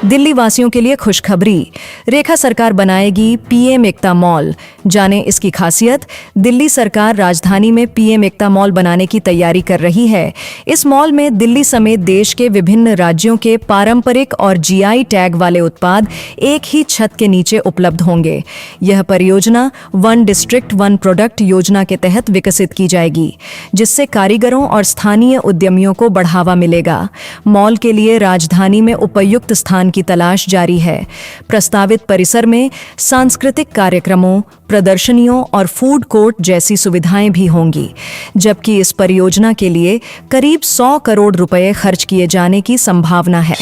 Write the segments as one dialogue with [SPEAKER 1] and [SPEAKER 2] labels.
[SPEAKER 1] दिल्ली वासियों के लिए खुशखबरी। रेखा सरकार बनाएगी पीएम एकता मॉल। जाने इसकी खासियत। दिल्ली सरकार राजधानी में पीएम एकता मॉल बनाने की तैयारी कर रही है। इस मॉल में दिल्ली समेत देश के विभिन्न राज्यों के पारंपरिक और जीआई टैग वाले उत्पाद एक ही छत के नीचे उपलब्ध होंगे। यह परियोजना वन डिस्ट्रिक्ट वन प्रोडक्ट योजना के तहत विकसित की जाएगी, जिससे कारीगरों और स्थानीय उद्यमियों को बढ़ावा मिलेगा। मॉल के लिए राजधानी में उपयुक्त स्थान की तलाश जारी है। प्रस्तावित परिसर में सांस्कृतिक कार्यक्रमों, प्रदर्शनियों और फूड कोर्ट जैसी सुविधाएं भी होंगी, जबकि इस परियोजना के लिए करीब 100 करोड़ रुपए खर्च किए जाने की संभावना है।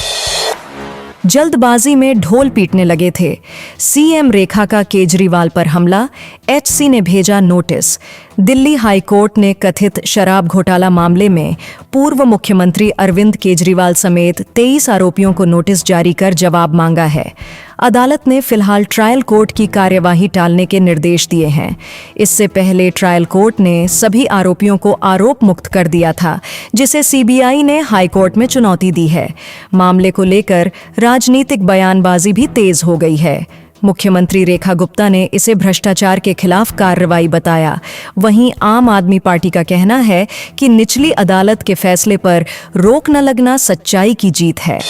[SPEAKER 1] जल्दबाजी में ढोल पीटने लगे थे। सीएम रेखा का केजरीवाल पर हमला, एचसी ने भेजा नोटिस। दिल्ली हाई कोर्ट ने कथित शराब घोटाला मामले में पूर्व मुख्यमंत्री अरविंद केजरीवाल समेत 23 आरोपियों को नोटिस जारी कर जवाब मांगा है। अदालत ने फिलहाल ट्रायल कोर्ट की कार्यवाही टालने के निर्देश दिए हैं। इससे पहले ट्रायल कोर्ट ने सभी आरोपियों को आरोप मुक्त कर दिया था, जिसे सीबीआई ने हाई कोर्ट में चुनौती दी है। मामले को लेकर राजनीतिक बयानबाजी भी तेज हो गई है। मुख्यमंत्री रेखा गुप्ता ने इसे भ्रष्टाचार के खिलाफ कार्रवाई बताया। वहीं आम आदमी पार्टी का कहना है कि निचली अदालत के फैसले पर रोक न लगना सच्चाई की जीत है।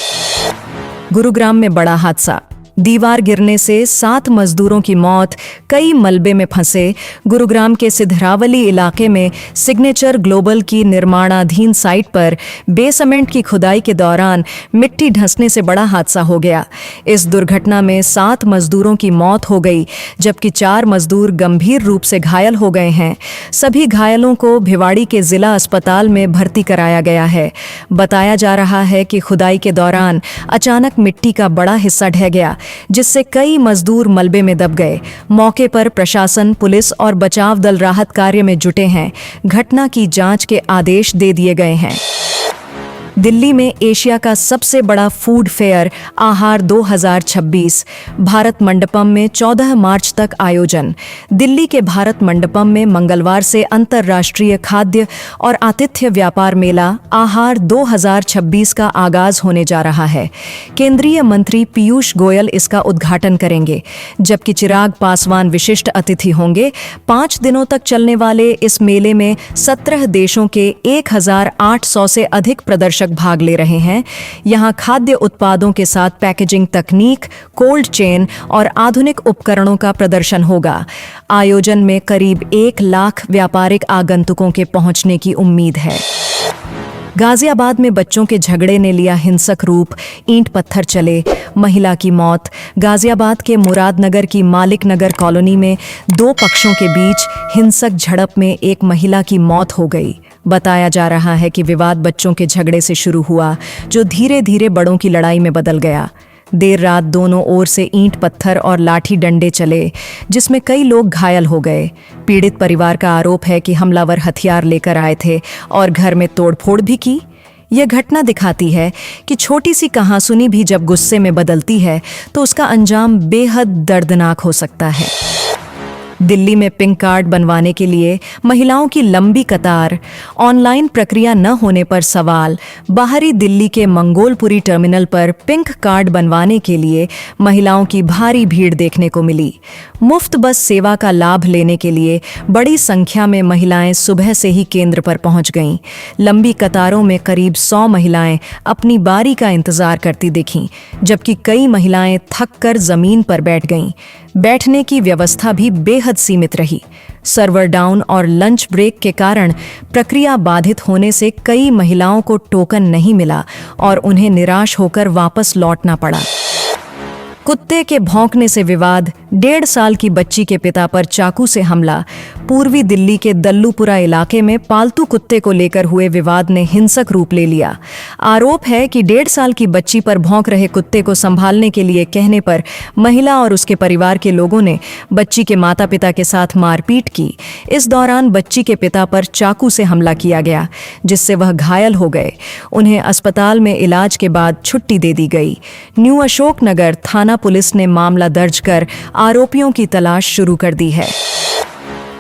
[SPEAKER 1] गुरुग्राम में बड़ा हादसा। दीवार गिरने से 7 मजदूरों की मौत, कई मलबे में फंसे। गुरुग्राम के सिधरावली इलाके में सिग्नेचर ग्लोबल की निर्माणाधीन साइट पर बेसमेंट की खुदाई के दौरान मिट्टी धंसने से बड़ा हादसा हो गया। इस दुर्घटना में 7 मजदूरों की मौत हो गई, जबकि 4 मजदूर गंभीर रूप से घायल हो गए हैं। सभी घायलों को भिवाड़ी के जिला अस्पताल में भर्ती कराया गया है। बताया जा रहा है कि खुदाई के दौरान अचानक मिट्टी का बड़ा हिस्सा ढह गया, जिससे कई मजदूर मलबे में दब गए। मौके पर प्रशासन, पुलिस और बचाव दल राहत कार्य में जुटे हैं। घटना की जांच के आदेश दे दिए गए हैं। दिल्ली में एशिया का सबसे बड़ा फूड फेयर आहार 2026 भारत मंडपम में 14 मार्च तक आयोजन। दिल्ली के भारत मंडपम में मंगलवार से अंतर्राष्ट्रीय खाद्य और आतिथ्य व्यापार मेला आहार 2026 का आगाज होने जा रहा है। केंद्रीय मंत्री पीयूष गोयल इसका उद्घाटन करेंगे, जबकि चिराग पासवान विशिष्ट अतिथि होंगे। 5 दिनों तक चलने वाले इस मेले में 17 देशों के 1800 से अधिक प्रदर्शक भाग ले रहे हैं। यहां खाद्य उत्पादों के साथ पैकेजिंग तकनीक, कोल्ड चेन और आधुनिक उपकरणों का प्रदर्शन होगा। आयोजन में करीब 1 लाख व्यापारिक आगंतुकों के पहुंचने की उम्मीद है। गाजियाबाद में बच्चों के झगड़े ने लिया हिंसक रूप, ईंट पत्थर चले, महिला की मौत। गाजियाबाद के मुरादनगर की मालिक नगर कॉलोनी में 2 पक्षों के बीच हिंसक झड़प में एक महिला की मौत हो गई। बताया जा रहा है कि विवाद बच्चों के झगड़े से शुरू हुआ, जो धीरे धीरे बड़ों की लड़ाई में बदल गया। देर रात दोनों ओर से ईंट पत्थर और लाठी डंडे चले, जिसमें कई लोग घायल हो गए। पीड़ित परिवार का आरोप है कि हमलावर हथियार लेकर आए थे और घर में तोड़फोड़ भी की। यह घटना दिखाती है कि छोटी सी कहासुनी भी जब गुस्से में बदलती है तो उसका अंजाम बेहद दर्दनाक हो सकता है। दिल्ली में पिंक कार्ड बनवाने के लिए महिलाओं की लंबी कतार, ऑनलाइन प्रक्रिया न होने पर सवाल। बाहरी दिल्ली के मंगोलपुरी टर्मिनल पर पिंक कार्ड बनवाने के लिए महिलाओं की भारी भीड़ देखने को मिली। मुफ्त बस सेवा का लाभ लेने के लिए बड़ी संख्या में महिलाएं सुबह से ही केंद्र पर पहुंच गईं। लंबी कतारों में करीब 100 महिलाएं अपनी बारी का इंतजार करती दिखीं, जबकि कई महिलाएं थक कर जमीन पर बैठ गईं। बैठने की व्यवस्था भी बेहद सीमित रही। सर्वर डाउन और लंच ब्रेक के कारण प्रक्रिया बाधित होने से कई महिलाओं को टोकन नहीं मिला और उन्हें निराश होकर वापस लौटना पड़ा। कुत्ते के भौंकने से विवाद, 1.5 साल की बच्ची के पिता पर चाकू से हमला। पूर्वी दिल्ली के दल्लूपुरा इलाके में पालतू कुत्ते को लेकर हुए विवाद ने हिंसक रूप ले लिया। आरोप है कि 1.5 साल की बच्ची पर भौंक रहे कुत्ते को संभालने के लिए कहने पर महिला और उसके परिवार के लोगों ने बच्ची के माता पिता के साथ मारपीट की। इस दौरान बच्ची के पिता पर चाकू से हमला किया गया, जिससे वह घायल हो गए। उन्हें अस्पताल में इलाज के बाद छुट्टी दे दी गई। न्यू अशोकनगर थाना पुलिस ने मामला दर्ज कर आरोपियों की तलाश शुरू कर दी है।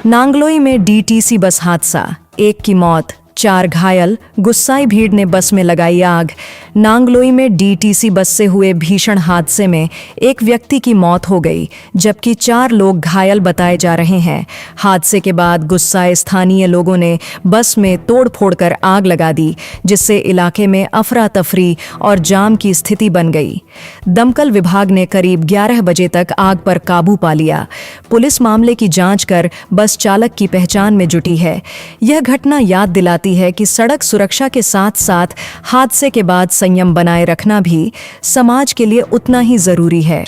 [SPEAKER 1] नांगलोई में डीटीसी बस हादसा, 1 की मौत, 4 घायल, गुस्साई भीड़ ने बस में लगाई आग। नांगलोई में डीटीसी बस से हुए भीषण हादसे में एक व्यक्ति की मौत हो गई, जबकि 4 लोग घायल बताए जा रहे हैं। हादसे के बाद गुस्साए स्थानीय लोगों ने बस में तोड़फोड़ कर आग लगा दी, जिससे इलाके में अफरा तफरी और जाम की स्थिति बन गई। दमकल विभाग ने करीब 11 बजे तक आग पर काबू पा लिया। पुलिस मामले की जांच कर बस चालक की पहचान में जुटी है। यह घटना याद दिलाती है कि सड़क सुरक्षा के साथ साथ हादसे के बाद संयम बनाए रखना भी समाज के लिए उतना ही जरूरी है।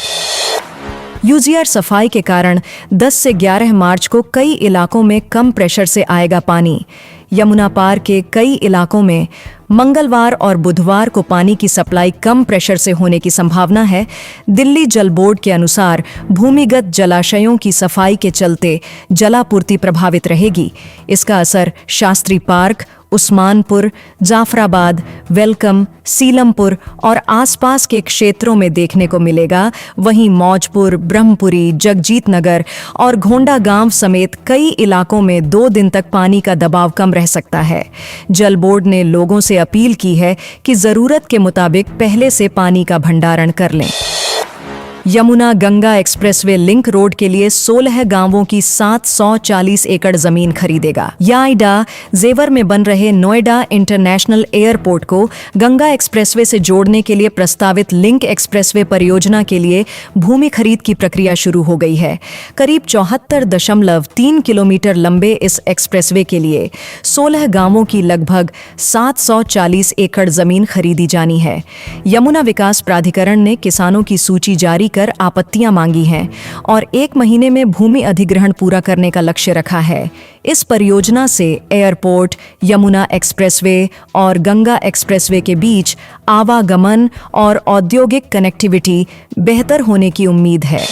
[SPEAKER 1] यूजीआर सफाई के कारण 10 से 11 मार्च को कई इलाकों में कम प्रेशर से आएगा पानी। यमुना पार के कई इलाकों में मंगलवार और बुधवार को पानी की सप्लाई कम प्रेशर से होने की संभावना है। दिल्ली जल बोर्ड के अनुसार भूमिगत जलाशयों की सफाई के चलते जलापूर्ति प्रभावित रहेगी। इसका असर शास्त्री पार्क, उस्मानपुर, जाफराबाद, वेलकम, सीलमपुर और आसपास के क्षेत्रों में देखने को मिलेगा। वहीं मौजपुर, ब्रह्मपुरी, जगजीत नगर और घोंडा गांव समेत कई इलाकों में 2 दिन तक पानी का दबाव कम रह सकता है। जल बोर्ड ने लोगों से अपील की है कि जरूरत के मुताबिक पहले से पानी का भंडारण कर लें। Yamuna Ganga expressway link road के लिए 16 गांवों की 740 एकड़ जमीन खरीदेगा। याइडा जेवर में बन रहे नोएडा इंटरनेशनल एयरपोर्ट को गंगा एक्सप्रेसवे से जोड़ने के लिए प्रस्तावित लिंक एक्सप्रेसवे परियोजना के लिए भूमि खरीद की प्रक्रिया शुरू हो गई है। करीब 74.3 किलोमीटर लंबे इस एक्सप्रेसवे के लिए 16 गांवों की लगभग 740 एकड़ जमीन खरीदी जानी है। यमुना विकास प्राधिकरण ने किसानों की सूची जारी कर आपत्तियां मांगी हैं और 1 महीने में भूमि अधिग्रहण पूरा करने का लक्ष्य रखा है। इस परियोजना से एयरपोर्ट, यमुना एक्सप्रेसवे और गंगा एक्सप्रेसवे के बीच आवागमन और औद्योगिक कनेक्टिविटी बेहतर होने की उम्मीद है।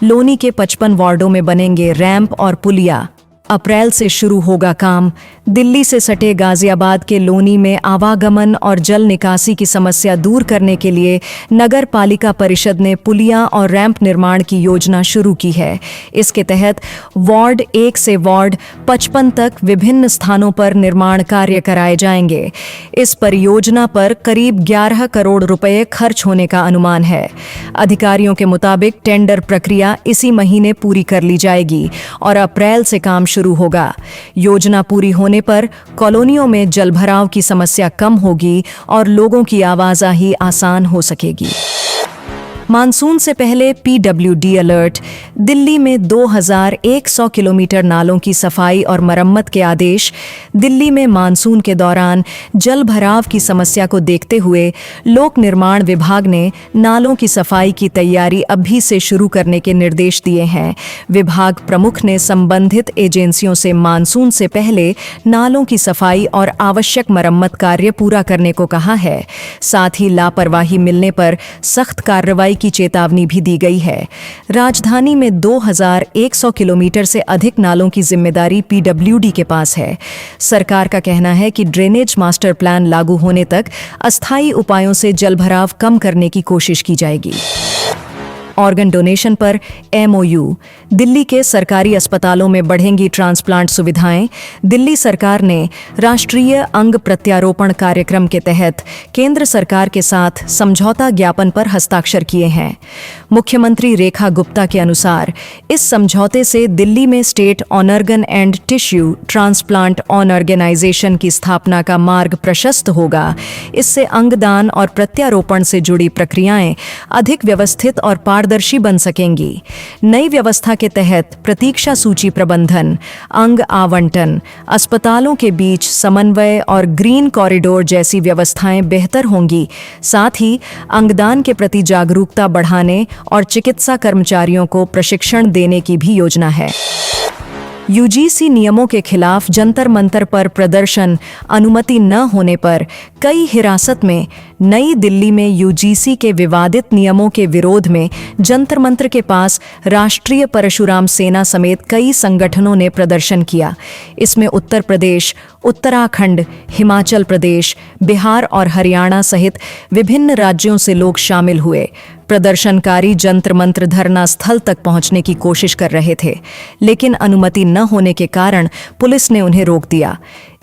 [SPEAKER 1] लोनी के 55 वार्डों में बनेंगे रैंप और पुलिया। अप्रैल से शुरू होगा काम। दिल्ली से सटे गाजियाबाद के लोनी में आवागमन और जल निकासी की समस्या दूर करने के लिए नगर पालिका परिषद ने पुलिया और रैंप निर्माण की योजना शुरू की है। इसके तहत वार्ड 1 से वार्ड 55 तक विभिन्न स्थानों पर निर्माण कार्य कराए जाएंगे। इस परियोजना पर करीब 11 करोड़ रुपए खर्च होने का अनुमान है। अधिकारियों के मुताबिक टेंडर प्रक्रिया इसी महीने पूरी कर ली जाएगी और अप्रैल से काम शुरू होगा। योजना पूरी होने पर कॉलोनियों में जलभराव की समस्या कम होगी और लोगों की आवाजाही आसान हो सकेगी। मानसून से पहले पीडब्ल्यूडी अलर्ट। दिल्ली में 2100 किलोमीटर नालों की सफाई और मरम्मत के आदेश। दिल्ली में मानसून के दौरान जल भराव की समस्या को देखते हुए लोक निर्माण विभाग ने नालों की सफाई की तैयारी अभी से शुरू करने के निर्देश दिए हैं। विभाग प्रमुख ने संबंधित एजेंसियों से मानसून से पहले नालों की सफाई और आवश्यक मरम्मत कार्य पूरा करने को कहा है। साथ ही लापरवाही मिलने पर सख्त कार्रवाई की चेतावनी भी दी गई है। राजधानी में 2100 किलोमीटर से अधिक नालों की जिम्मेदारी पीडब्ल्यूडी के पास है। सरकार का कहना है कि ड्रेनेज मास्टर प्लान लागू होने तक अस्थायी उपायों से जलभराव कम करने की कोशिश की जाएगी। ऑर्गन डोनेशन पर एमओयू। दिल्ली के सरकारी अस्पतालों में बढ़ेंगी ट्रांसप्लांट सुविधाएं। दिल्ली सरकार ने राष्ट्रीय अंग प्रत्यारोपण कार्यक्रम के तहत केंद्र सरकार के साथ समझौता ज्ञापन पर हस्ताक्षर किए हैं। मुख्यमंत्री रेखा गुप्ता के अनुसार इस समझौते से दिल्ली में state organ and tissue transplant organisation की स्थापना का मार्ग प्रशस्त होगा। इससे अंगदान और प्रत्यारोपण से जुड़ी प्रक्रियाएं अधिक व्यवस्थित और पारदर्शी बन सकेंगी। नई व्यवस्था के तहत प्रतीक्षा सूची प्रबंधन, अंग आवंटन, अस्पतालों के बीच समन्वय और ग्रीन कॉरिडोर जैसी व्यवस्थाएं बेहतर होंगी। साथ ही अंगदान के प्रति जागरूकता बढ़ाने और चिकित्सा कर्मचारियों को प्रशिक्षण देने की भी योजना है। यूजीसी नियमों के खिलाफ जंतर मंतर पर प्रदर्शन अनुमति न होने पर कई हिरासत में। नई दिल्ली में यूजीसी के विवादित नियमों के विरोध में जंतर मंतर के पास राष्ट्रीय परशुराम सेना समेत कई संगठनों ने प्रदर्शन किया। इसमें उत्तर प्रदेश, उत्तराखंड, हिमाचल प्रदेश, बिहार और हरियाणा सहित विभिन्न राज्यों से लोग शामिल हुए। प्रदर्शनकारी जंतर मंतर धरना स्थल तक पहुंचने की कोशिश कर रहे थे, लेकिन अनुमति न होने के कारण पुलिस ने उन्हें रोक दिया।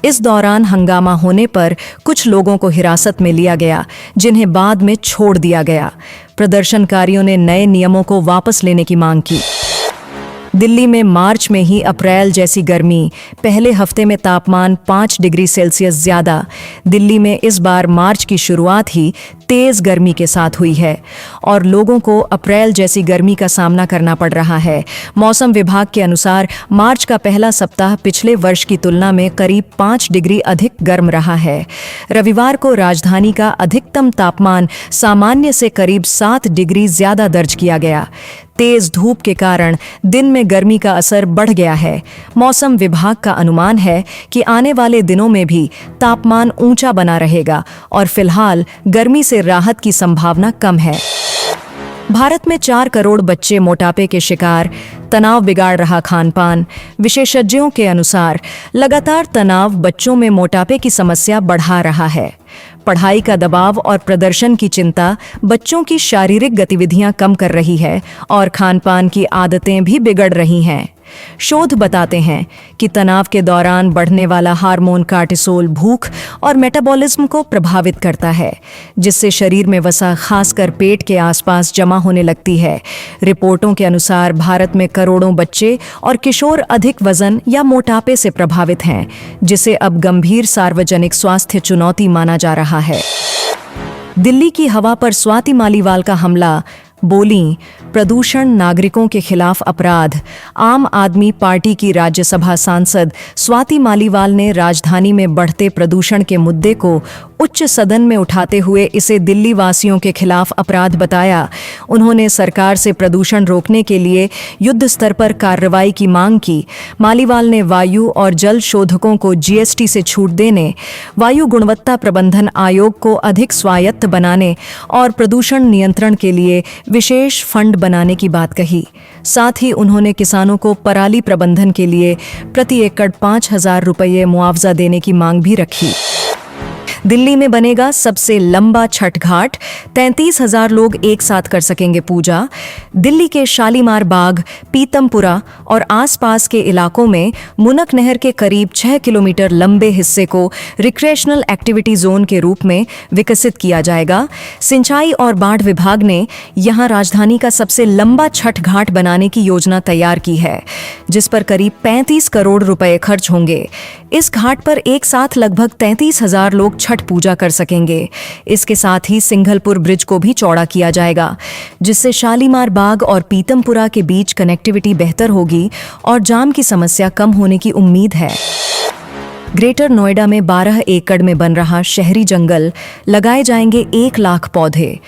[SPEAKER 1] इस दौरान हंगामा होने पर कुछ लोगों को हिरासत में लिया गया, जिन्हें बाद में छोड़ दिया गया। प्रदर्शनकारियों ने नए नियमों को वापस लेने की मांग की। दिल्ली में मार्च में ही अप्रैल जैसी गर्मी, पहले हफ्ते में तापमान 5 डिग्री सेल्सियस ज्यादा। दिल्ली में इस बार मार्च की शुरुआत ही तेज गर्मी के साथ हुई है और लोगों को अप्रैल जैसी गर्मी का सामना करना पड़ रहा है। मौसम विभाग के अनुसार मार्च का पहला सप्ताह पिछले वर्ष की तुलना में करीब 5 डिग्री अधिक गर्म रहा है। रविवार को राजधानी का अधिकतम तापमान सामान्य से करीब 7 डिग्री ज्यादा दर्ज किया गया। तेज धूप के कारण दिन में गर्मी का असर बढ़ गया है। मौसम विभाग का अनुमान है कि आने वाले दिनों में भी तापमान ऊंचा बना रहेगा और फिलहाल गर्मी से राहत की संभावना कम है। भारत में 4 करोड़ बच्चे मोटापे के शिकार, तनाव बिगाड़ रहा खानपान। विशेषज्ञों के अनुसार लगातार तनाव बच्चों में मोटापे की समस्या बढ़ा रहा है। पढ़ाई का दबाव और प्रदर्शन की चिंता बच्चों की शारीरिक गतिविधियां कम कर रही है और खानपान की आदतें भी बिगड़ रही हैं। शोध बताते हैं कि तनाव के दौरान बढ़ने वाला हार्मोन कार्टिसोल भूख और मेटाबॉलिज्म को प्रभावित करता है, जिससे शरीर में वसा खासकर पेट के आसपास जमा होने लगती है। रिपोर्टों के अनुसार भारत में करोड़ों बच्चे और किशोर अधिक वजन या मोटापे से प्रभावित हैं, जिसे अब गंभीर सार्वजनिक स्वास्थ्य चुनौती माना जा रहा है। दिल्ली की हवा पर स्वाति मालीवाल का हमला, बोलीं, प्रदूषण नागरिकों के खिलाफ अपराध। आम आदमी पार्टी की राज्यसभा सांसद स्वाति मालीवाल ने राजधानी में बढ़ते प्रदूषण के मुद्दे को उच्च सदन में उठाते हुए इसे दिल्ली वासियों के खिलाफ अपराध बताया। उन्होंने सरकार से प्रदूषण रोकने के लिए युद्ध स्तर पर कार्रवाई की मांग की। मालीवाल ने वायु और जल शोधकों को जीएसटी से छूट देने, वायु गुणवत्ता प्रबंधन आयोग को अधिक स्वायत्त बनाने और प्रदूषण नियंत्रण के लिए विशेष फंड बनाने की बात कही। साथ ही उन्होंने किसानों को पराली प्रबंधन के लिए प्रति एकड़ 5,000 रुपये मुआवजा देने की मांग भी रखी। दिल्ली में बनेगा सबसे लंबा छठ घाट, 33,000 लोग एक साथ कर सकेंगे पूजा। दिल्ली के शालीमार बाग, पीतमपुरा और आसपास के इलाकों में मुनक नहर के करीब 6 किलोमीटर लंबे हिस्से को रिक्रिएशनल एक्टिविटी जोन के रूप में विकसित किया जाएगा। सिंचाई और बाढ़ विभाग ने यहां राजधानी का सबसे लंबा छठ घाट बनाने की योजना तैयार की है, जिस पर करीब 35 करोड़ रुपए खर्च होंगे। इस घाट पर एक साथ लगभग 33,000 लोग छठ पूजा कर सकेंगे। इसके साथ ही सिंघलपुर ब्रिज को भी चौड़ा किया जाएगा, जिससे शालीमार बाग और पीतमपुरा के बीच कनेक्टिविटी बेहतर होगी और जाम की समस्या कम होने की उम्मीद है। ग्रेटर नोएडा में 12 एकड़ में बन रहा शहरी जंगल, लगाए जाएंगे 1 लाख पौधे।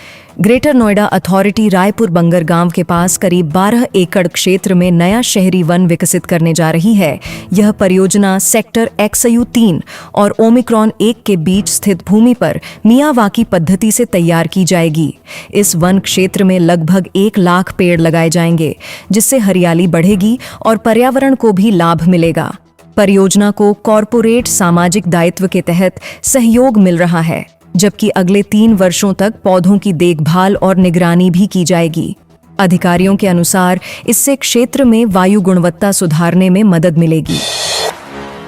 [SPEAKER 1] ग्रेटर नोएडा अथॉरिटी रायपुर बंगरगांव के पास करीब 12 एकड़ क्षेत्र में नया शहरी वन विकसित करने जा रही है। यह परियोजना सेक्टर XU3 और ओमिक्रॉन 1 के बीच स्थित भूमि पर मियावाकी पद्धति से तैयार की जाएगी। इस वन क्षेत्र में लगभग 1 लाख पेड़ लगाए जाएंगे, जिससे हरियाली बढ़ेगी और पर्यावरण को भी लाभ मिलेगा। परियोजना को कॉरपोरेट सामाजिक दायित्व के तहत सहयोग मिल रहा है, जबकि अगले 3 वर्षों तक पौधों की देखभाल और निगरानी भी की जाएगी। अधिकारियों के अनुसार इससे क्षेत्र में वायु गुणवत्ता सुधारने में मदद मिलेगी।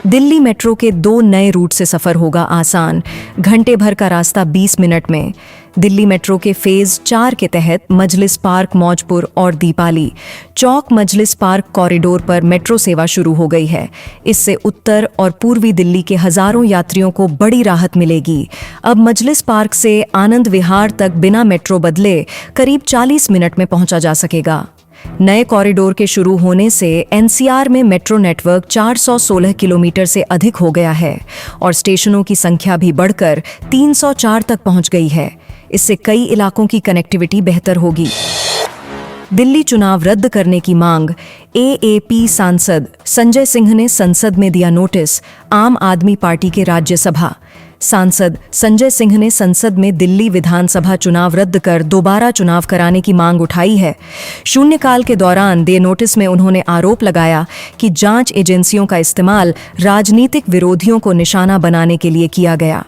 [SPEAKER 1] दिल्ली मेट्रो के 2 नए रूट से सफर होगा आसान, घंटे भर का रास्ता 20 मिनट में। दिल्ली मेट्रो के फेज 4 के तहत मजलिस पार्क मौजपुर और दीपाली चौक मजलिस पार्क कॉरिडोर पर मेट्रो सेवा शुरू हो गई है। इससे उत्तर और पूर्वी दिल्ली के हजारों यात्रियों को बड़ी राहत मिलेगी। अब मजलिस पार्क से आनंद विहार तक बिना मेट्रो बदले करीब 40 मिनट में पहुंचा जा सकेगा। नए कॉरिडोर के शुरू होने से एनसीआर में मेट्रो नेटवर्क 416 किलोमीटर से अधिक हो गया है और स्टेशनों की संख्या भी बढ़कर 304 तक पहुंच गई है। इससे कई इलाकों की कनेक्टिविटी बेहतर होगी। दिल्ली चुनाव रद्द करने की मांग, एएपी सांसद संजय सिंह ने संसद में दिया नोटिस। आम आदमी पार्टी के राज्यसभा सांसद संजय सिंह ने संसद में दिल्ली विधानसभा चुनाव रद्द कर दोबारा चुनाव कराने की मांग उठाई है। शून्यकाल के दौरान दिए नोटिस में उन्होंने आरोप लगाया कि जांच एजेंसियों का इस्तेमाल राजनीतिक विरोधियों को निशाना बनाने के लिए किया गया।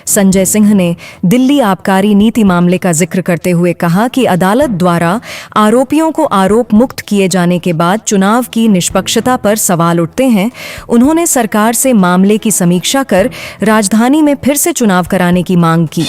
[SPEAKER 1] संजय सिंह ने दिल्ली आबकारी नीति मामले का जिक्र करते हुए कहा कि अदालत द्वारा आरोपियों को आरोप मुक्त किए जाने के बाद चुनाव की निष्पक्षता पर सवाल उठते हैं। उन्होंने सरकार से मामले की समीक्षा कर राजधानी में फिर से चुनाव कराने की मांग की।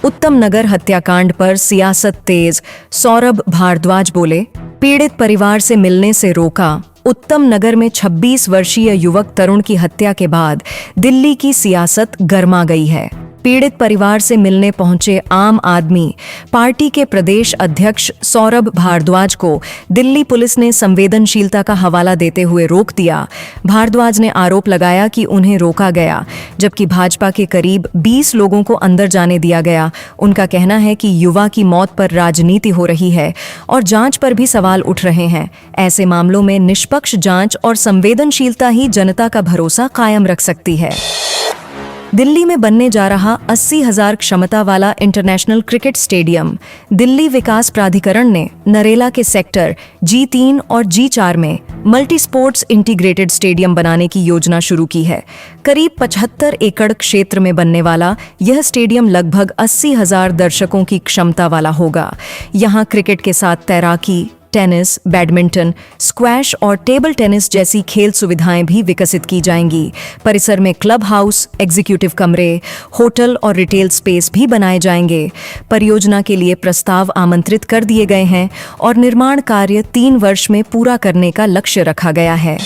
[SPEAKER 1] उत्तम नगर हत्याकांड पर सियासत तेज, सौरभ भारद्वाज बोले, पीड़ित परिवार से मिलने से रोका। उत्तम नगर में 26 वर्षीय युवक तरुण की हत्या के बाद दिल्ली की सियासत गर्मा गई है। पीड़ित परिवार से मिलने पहुंचे आम आदमी पार्टी के प्रदेश अध्यक्ष सौरभ भारद्वाज को दिल्ली पुलिस ने संवेदनशीलता का हवाला देते हुए रोक दिया। भारद्वाज ने आरोप लगाया कि उन्हें रोका गया, जबकि भाजपा के करीब 20 लोगों को अंदर जाने दिया गया। उनका कहना है कि युवा की मौत पर राजनीति हो रही है और जांच पर भी सवाल उठ रहे हैं। ऐसे मामलों में निष्पक्ष जांच और संवेदनशीलता ही जनता का भरोसा कायम रख सकती है। दिल्ली में बनने जा रहा 80,000 क्षमता वाला इंटरनेशनल क्रिकेट स्टेडियम दिल्ली विकास प्राधिकरण ने नरेला के सेक्टर G3 और G4 में मल्टी स्पोर्ट्स इंटीग्रेटेड स्टेडियम बनाने की योजना शुरू की है। करीब 75 एकड़ क्षेत्र में बनने वाला यह स्टेडियम लगभग 80,000 दर्शकों की क्षमता वाला होगा। यहाँ क्रिकेट के साथ तैराकी, टेनिस, बैडमिंटन, स्क्वैश और टेबल टेनिस जैसी खेल सुविधाएं भी विकसित की जाएंगी। परिसर में क्लब हाउस, एग्जीक्यूटिव कमरे, होटल और रिटेल स्पेस भी बनाए जाएंगे। परियोजना के लिए प्रस्ताव आमंत्रित कर दिए गए हैं और निर्माण कार्य 3 वर्ष में पूरा करने का लक्ष्य रखा गया है।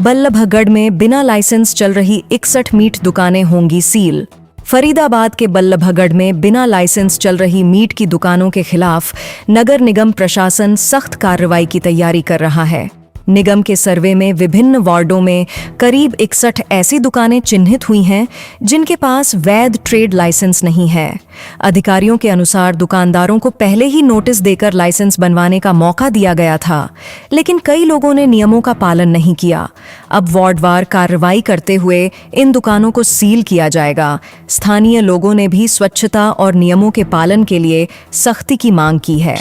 [SPEAKER 1] बल्लभगढ़ में बिना लाइसेंस चल रही 61 मीट दुकानें होंगी सील। फरीदाबाद के बल्लभगढ़ में बिना लाइसेंस चल रही मीट की दुकानों के खिलाफ नगर निगम प्रशासन सख्त कार्रवाई की तैयारी कर रहा है। निगम के सर्वे में विभिन्न वार्डों में करीब 61 ऐसी दुकानें चिन्हित हुई हैं जिनके पास वैध ट्रेड लाइसेंस नहीं है। अधिकारियों के अनुसार दुकानदारों को पहले ही नोटिस देकर लाइसेंस बनवाने का मौका दिया गया था, लेकिन कई लोगों ने नियमों का पालन नहीं किया। अब वार्डवार कार्रवाई करते हुए इन दुकानों को सील किया जाएगा। स्थानीय लोगों ने भी स्वच्छता और नियमों के पालन के लिए सख्ती की मांग की है।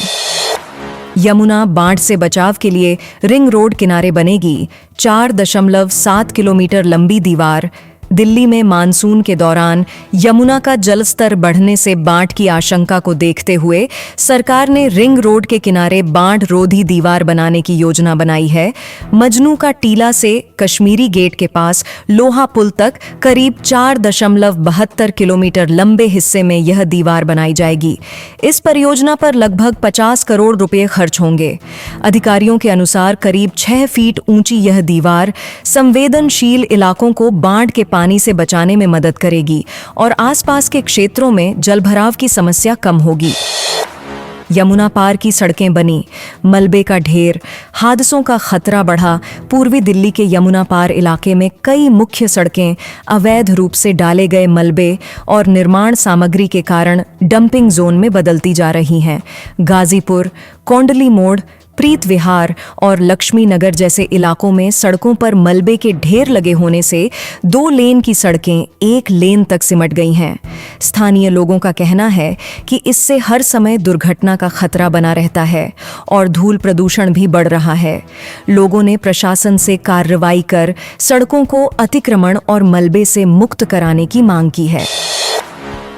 [SPEAKER 1] यमुना बाढ़ से बचाव के लिए रिंग रोड किनारे बनेगी 4.7 किलोमीटर लंबी दीवार। दिल्ली में मानसून के दौरान यमुना का जलस्तर बढ़ने से बाढ़ की आशंका को देखते हुए सरकार ने रिंग रोड के किनारे बाढ़ रोधी दीवार बनाने की योजना बनाई है। मजनू का टीला से कश्मीरी गेट के पास लोहा पुल तक करीब 4.72 किलोमीटर लंबे हिस्से में यह दीवार बनाई जाएगी। इस परियोजना पर लगभग 50 करोड़ रुपए खर्च होंगे। अधिकारियों के अनुसार करीब 6 फीट ऊंची यह दीवार संवेदनशील इलाकों को बाढ़ के पानी से बचाने में मदद करेगी और आसपास के क्षेत्रों में जलभराव की समस्या कम होगी। यमुना पार की सड़कें बनी, मलबे का ढेर, हादसों का खतरा बढ़ा। पूर्वी दिल्ली के यमुना पार इलाके में कई मुख्य सड़कें अवैध रूप से डाले गए मलबे और निर्माण सामग्री के कारण डंपिंग जोन में बदलती जा रही हैं। गाजीपुर, कोंडली मोड़, प्रीत विहार और लक्ष्मी नगर जैसे इलाकों में सड़कों पर मलबे के ढेर लगे होने से 2 लेन की सड़कें 1 लेन तक सिमट गई हैं। स्थानीय लोगों का कहना है कि इससे हर समय दुर्घटना का खतरा बना रहता है और धूल प्रदूषण भी बढ़ रहा है। लोगों ने प्रशासन से कार्रवाई कर सड़कों को अतिक्रमण और मलबे से मुक्त कराने की मांग की है।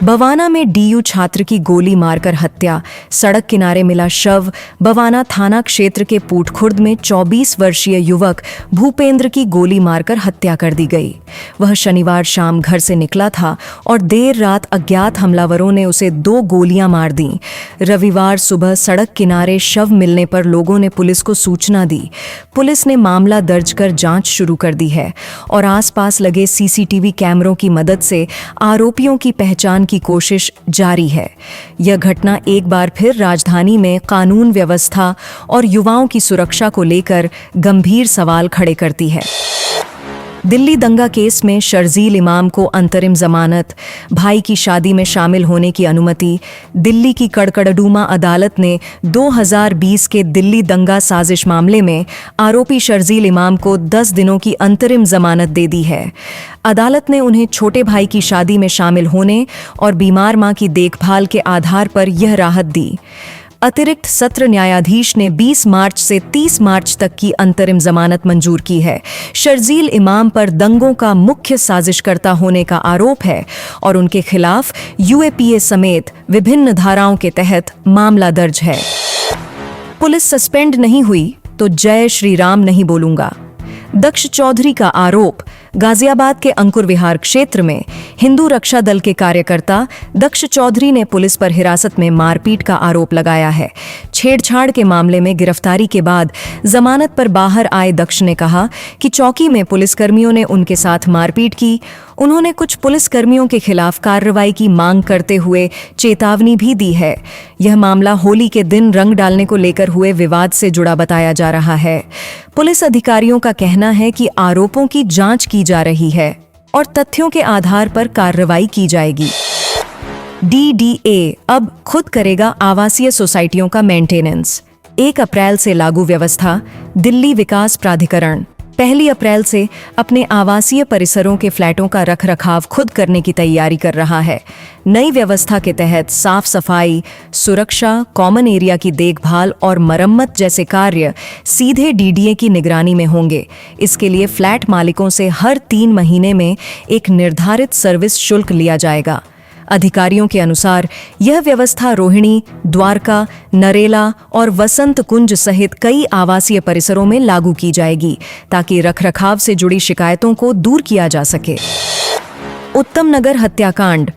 [SPEAKER 1] बवाना में डीयू छात्र की गोली मारकर हत्या, सड़क किनारे मिला शव। बवाना थाना क्षेत्र के पूटखुर्द में 24 वर्षीय युवक भूपेंद्र की गोली मारकर हत्या कर दी गई। वह शनिवार शाम घर से निकला था और देर रात अज्ञात हमलावरों ने उसे 2 गोलियां मार दी। रविवार सुबह सड़क किनारे शव मिलने पर लोगों ने पुलिस को सूचना दी। पुलिस ने मामला दर्ज कर जांच शुरू कर दी है और आसपास लगे सीसीटीवी कैमरों की मदद से आरोपियों की पहचान की कोशिश जारी है। यह घटना एक बार फिर राजधानी में कानून व्यवस्था और युवाओं की सुरक्षा को लेकर गंभीर सवाल खड़े करती है। दिल्ली दंगा केस में शर्जील इमाम को अंतरिम जमानत, भाई की शादी में शामिल होने की अनुमति। दिल्ली की कड़कड़डूमा अदालत ने 2020 के दिल्ली दंगा साजिश मामले में आरोपी शर्जील इमाम को 10 दिनों की अंतरिम जमानत दे दी है। अदालत ने उन्हें छोटे भाई की शादी में शामिल होने और बीमार मां की देखभाल के आधार पर यह राहत दी। अतिरिक्त सत्र न्यायाधीश ने 20 मार्च से 30 मार्च तक की अंतरिम जमानत मंजूर की है। शर्जील इमाम पर दंगों का मुख्य साजिशकर्ता होने का आरोप है और उनके खिलाफ यूएपीए समेत विभिन्न धाराओं के तहत मामला दर्ज है। पुलिस सस्पेंड नहीं हुई तो जय श्री राम नहीं बोलूंगा। दक्ष चौधरी का आरोप, गाजियाबाद के अंकुर विहार क्षेत्र में हिंदू रक्षा दल के कार्यकर्ता दक्ष चौधरी ने पुलिस पर हिरासत में मारपीट का आरोप लगाया है। छेड़छाड़ के मामले में गिरफ्तारी के बाद जमानत पर बाहर आए दक्ष ने कहा कि चौकी में पुलिसकर्मियों ने उनके साथ मारपीट की। उन्होंने कुछ पुलिसकर्मियों के खिलाफ कार्रवाई की मांग करते हुए चेतावनी भी दी है। यह मामला होली के दिन रंग डालने को लेकर हुए विवाद से जुड़ा बताया जा रहा है। पुलिस अधिकारियों का कहना है कि आरोपों की जांच की जा रही है और तथ्यों के आधार पर कार्रवाई की जाएगी। डीडीए अब खुद करेगा आवासीय सोसाइटियों का मेंटेनेंस। 1 अप्रैल से लागू व्यवस्था। दिल्ली विकास प्राधिकरण 1 अप्रैल से अपने आवासीय परिसरों के फ्लैटों का रखरखाव खुद करने की तैयारी कर रहा है। नई व्यवस्था के तहत साफ सफाई, सुरक्षा, कॉमन एरिया की देखभाल और मरम्मत जैसे कार्य सीधे डीडीए की निगरानी में होंगे। इसके लिए फ्लैट मालिकों से हर 3 महीने में एक निर्धारित सर्विस शुल्क लिया जाएगा। अधिकारियों के अनुसार यह व्यवस्था रोहिणी, द्वारका, नरेला और वसंत कुंज सहित कई आवासीय परिसरों में लागू की जाएगी ताकि रखरखाव से जुड़ी शिकायतों को दूर किया जा सके। उत्तम नगर हत्याकांड,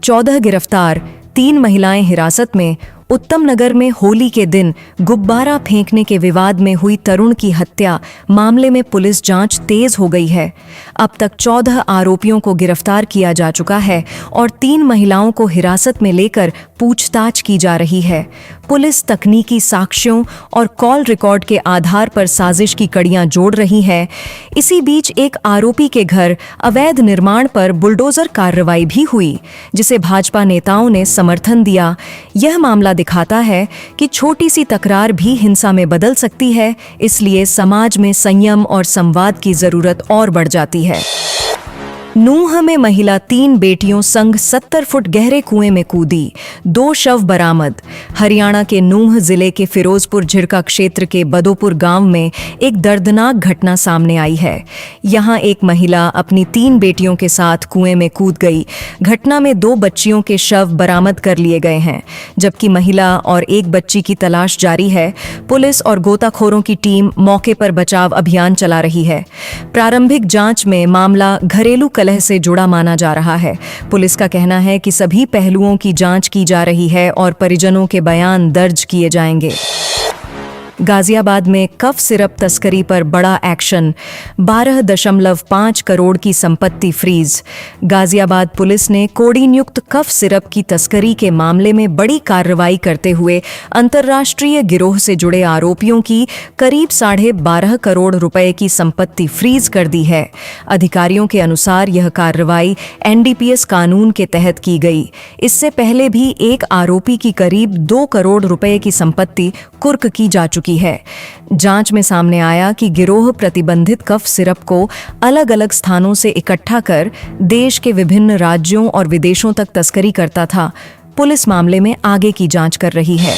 [SPEAKER 1] 14 गिरफ्तार, 3 महिलाएं हिरासत में। उत्तम नगर में होली के दिन गुब्बारा फेंकने के विवाद में हुई तरुण की हत्या मामले में पुलिस जांच तेज हो गई है। अब तक 14 आरोपियों को गिरफ्तार किया जा चुका है और 3 महिलाओं को हिरासत में लेकर पूछताछ की जा रही है। पुलिस तकनीकी साक्ष्यों और कॉल रिकॉर्ड के आधार पर साजिश की कड़ियां जोड़ रही है। इसी बीच एक आरोपी के घर अवैध निर्माण पर बुलडोजर कार्रवाई भी हुई, जिसे भाजपा नेताओं ने समर्थन दिया। यह मामला दिखाता है कि छोटी सी तकरार भी हिंसा में बदल सकती है, इसलिए समाज में संयम और संवाद की जरूरत और बढ़ जाती है। नूंह में महिला 3 बेटियों संग 70 फुट गहरे कुएं में कूदी, 2 शव बरामद। हरियाणा के नूंह जिले के फिरोजपुर झिड़का क्षेत्र के बदोपुर गांव में एक दर्दनाक घटना सामने आई है। यहां एक महिला अपनी 3 बेटियों के साथ कुएं में कूद गई। घटना में 2 बच्चियों के शव बरामद कर लिए गए हैं, जबकि महिला और एक बच्ची की तलाश जारी है। पुलिस और गोताखोरों की टीम मौके पर बचाव अभियान चला रही है। प्रारंभिक जांच में मामला घरेलू कलह से जुड़ा माना जा रहा है। पुलिस का कहना है कि सभी पहलुओं की जांच की जा रही है और परिजनों के बयान दर्ज किए जाएंगे। गाजियाबाद में कफ सिरप तस्करी पर बड़ा एक्शन, 12.5 करोड़ की संपत्ति फ्रीज। गाजियाबाद पुलिस ने कोडीन युक्त कफ सिरप की तस्करी के मामले में बड़ी कार्रवाई करते हुए अंतर्राष्ट्रीय गिरोह से जुड़े आरोपियों की करीब 12.5 करोड़ रुपए की संपत्ति फ्रीज कर दी है। अधिकारियों के अनुसार यह कार्रवाई एनडीपीएस कानून के तहत की गई। इससे पहले भी एक आरोपी की करीब 2 करोड़ रुपए की संपत्ति कुर्क की जा चुकी है। जांच में सामने आया कि गिरोह प्रतिबंधित कफ सिरप को अलग-अलग स्थानों से इकट्ठा कर देश के विभिन्न राज्यों और विदेशों तक तस्करी करता था। पुलिस मामले में आगे की जांच कर रही है।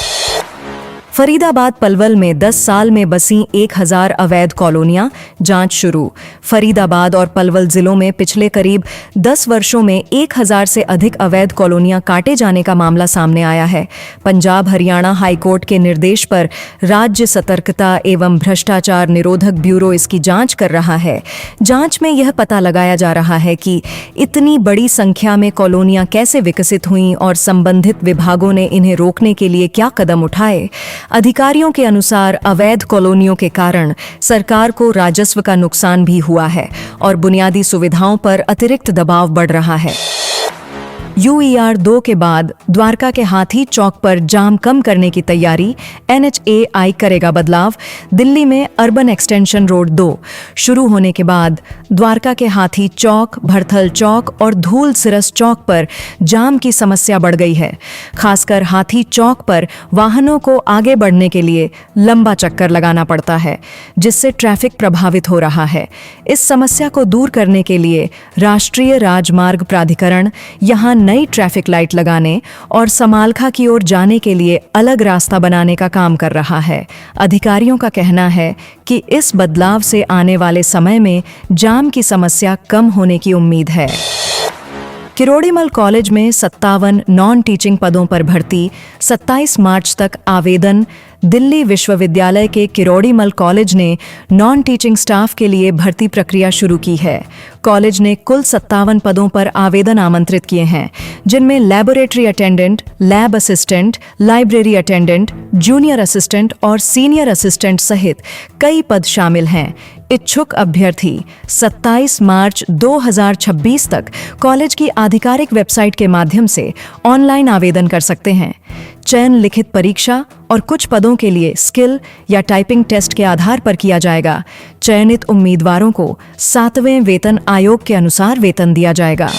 [SPEAKER 1] फरीदाबाद पलवल में 10 साल में बसी 1000 अवैध कॉलोनियां, जांच शुरू। फरीदाबाद और पलवल जिलों में पिछले करीब 10 वर्षों में 1000 से अधिक अवैध कॉलोनियां काटे जाने का मामला सामने आया है। पंजाब हरियाणा हाईकोर्ट के निर्देश पर राज्य सतर्कता एवं भ्रष्टाचार निरोधक ब्यूरो इसकी जांच कर रहा है। जांच में यह पता लगाया जा रहा है कि इतनी बड़ी संख्या में कॉलोनियां कैसे विकसित हुईं और संबंधित विभागों ने इन्हें रोकने के लिए क्या कदम उठाए। अधिकारियों के अनुसार अवैध कॉलोनियों के कारण सरकार को राजस्व का नुकसान भी हुआ है और बुनियादी सुविधाओं पर अतिरिक्त दबाव बढ़ रहा है। UER 2 के बाद द्वारका के हाथी चौक पर जाम कम करने की तैयारी, NHAI करेगा बदलाव। दिल्ली में अर्बन एक्सटेंशन रोड 2 शुरू होने के बाद द्वारका के हाथी चौक, भरथल चौक और धूल सिरस चौक पर जाम की समस्या बढ़ गई है। खासकर हाथी चौक पर वाहनों को आगे बढ़ने के लिए लंबा चक्कर लगाना पड़ता है, जिससे ट्रैफिक प्रभावित हो रहा है। इस समस्या को दूर करने के लिए राष्ट्रीय राजमार्ग प्राधिकरण यहां नई ट्रैफिक लाइट लगाने और समालखा की ओर जाने के लिए अलग रास्ता बनाने का काम कर रहा है। अधिकारियों का कहना है कि इस बदलाव से आने वाले समय में जाम की समस्या कम होने की उम्मीद है। किरोड़ीमल कॉलेज में 57 नॉन टीचिंग पदों पर भर्ती, 27 मार्च तक आवेदन। दिल्ली विश्वविद्यालय के किरोड़ीमल कॉलेज ने नॉन टीचिंग स्टाफ के लिए भर्ती प्रक्रिया शुरू की है। कॉलेज ने कुल 57 पदों पर आवेदन आमंत्रित किए हैं, जिनमें laboratory attendant, lab assistant, library attendant, junior assistant और सीनियर असिस्टेंट सहित कई पद शामिल हैं। इच्छुक अभ्यर्थी 27 मार्च 2026 तक कॉलेज की आधिकारिक वेबसाइट के माध्यम से ऑनलाइन आवेदन कर सकते हैं। चयन लिखित परीक्षा और कुछ पदों के लिए स्किल या टाइपिंग टेस्ट के आधार पर किया जाएगा। चयनित उम्मीदवारों को 7वें वेतन आयोग के अनुसार वेतन दिया जाएगा।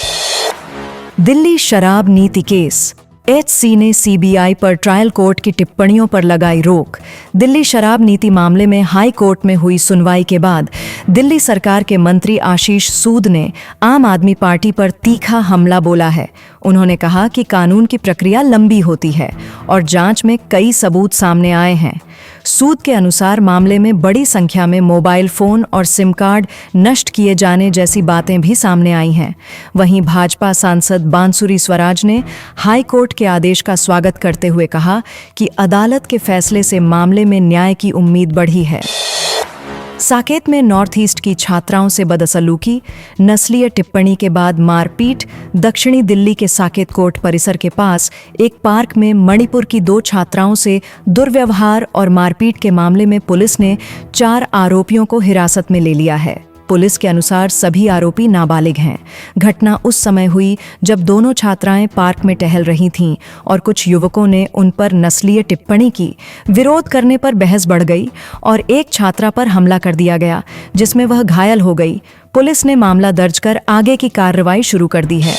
[SPEAKER 1] दिल्ली शराब नीति केस, एचसी ने सीबीआई पर ट्रायल कोर्ट की टिप्पणियों पर लगाई रोक। दिल्ली शराब नीति मामले में हाई कोर्ट में हुई सुनवाई के बाद दिल्ली सरकार के मंत्री आशीष सूद ने आम आदमी पार्टी पर तीखा हमला बोला है। उन्होंने कहा कि कानून की प्रक्रिया लंबी होती है और जांच में कई सबूत सामने आए हैं। सूद के अनुसार मामले में बड़ी संख्या में मोबाइल फोन और सिम कार्ड नष्ट किए जाने जैसी बातें भी सामने आई हैं। वहीं भाजपा सांसद बांसुरी स्वराज ने हाई कोर्ट के आदेश का स्वागत करते हुए कहा कि अदालत के फैसले से मामले में न्याय की उम्मीद बढ़ी है। साकेत में नॉर्थ ईस्ट की छात्राओं से बदसलूकी, नस्लीय टिप्पणी के बाद मारपीट। दक्षिणी दिल्ली के साकेत कोर्ट परिसर के पास एक पार्क में मणिपुर की 2 छात्राओं से दुर्व्यवहार और मारपीट के मामले में पुलिस ने 4 आरोपियों को हिरासत में ले लिया है। पुलिस के अनुसार सभी आरोपी नाबालिग हैं। घटना उस समय हुई जब दोनों छात्राएं पार्क में टहल रही थीं और कुछ युवकों ने उन पर नस्लीय टिप्पणी की। विरोध करने पर बहस बढ़ गई और एक छात्रा पर हमला कर दिया गया, जिसमें वह घायल हो गई। पुलिस ने मामला दर्ज कर आगे की कार्रवाई शुरू कर दी है।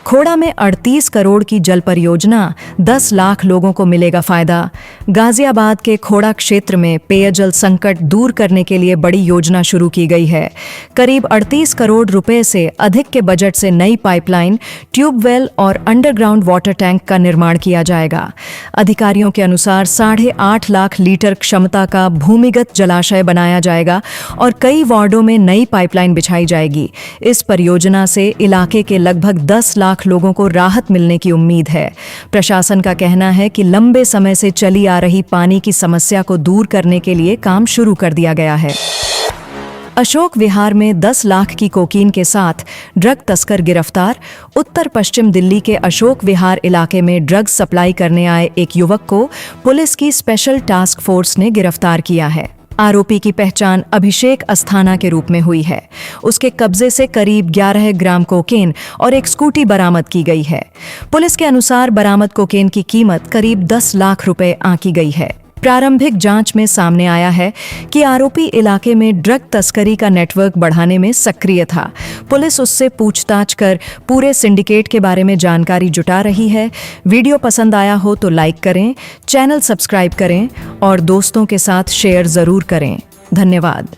[SPEAKER 1] खोड़ा में 38 करोड़ की जल परियोजना, 10 लाख लोगों को मिलेगा फायदा। गाजियाबाद के खोड़ा क्षेत्र में पेयजल संकट दूर करने के लिए बड़ी योजना शुरू की गई है। करीब 38 करोड़ रुपए से अधिक के बजट से नई पाइपलाइन, ट्यूबवेल और अंडरग्राउंड वाटर टैंक का निर्माण किया जाएगा। अधिकारियों के अनुसार 8.5 लाख लीटर क्षमता का भूमिगत जलाशय बनाया जाएगा और कई वार्डों में नई पाइपलाइन बिछाई जाएगी। इस परियोजना से इलाके के लगभग 10 लाख लोगों को राहत मिलने की उम्मीद है। प्रशासन का कहना है कि लंबे समय से चली आ रही पानी की समस्या को दूर करने के लिए काम शुरू कर दिया गया है। अशोक विहार में 10 लाख की कोकीन के साथ ड्रग तस्कर गिरफ्तार। उत्तर पश्चिम दिल्ली के अशोक विहार इलाके में ड्रग्स सप्लाई करने आए एक युवक को पुलिस की स्पेशल टास्क फोर्स ने गिरफ्तार किया है। आरोपी की पहचान अभिषेक अस्थाना के रूप में हुई है। उसके कब्जे से करीब 11 ग्राम कोकेन और एक स्कूटी बरामद की गई है। पुलिस के अनुसार बरामद कोकेन की कीमत करीब 10 लाख रुपए आंकी गई है। प्रारंभिक जांच में सामने आया है कि आरोपी इलाके में ड्रग तस्करी का नेटवर्क बढ़ाने में सक्रिय था। पुलिस उससे पूछताछ कर पूरे सिंडिकेट के बारे में जानकारी जुटा रही है। वीडियो पसंद आया हो तो लाइक करें, चैनल सब्सक्राइब करें और दोस्तों के साथ शेयर जरूर करें। धन्यवाद।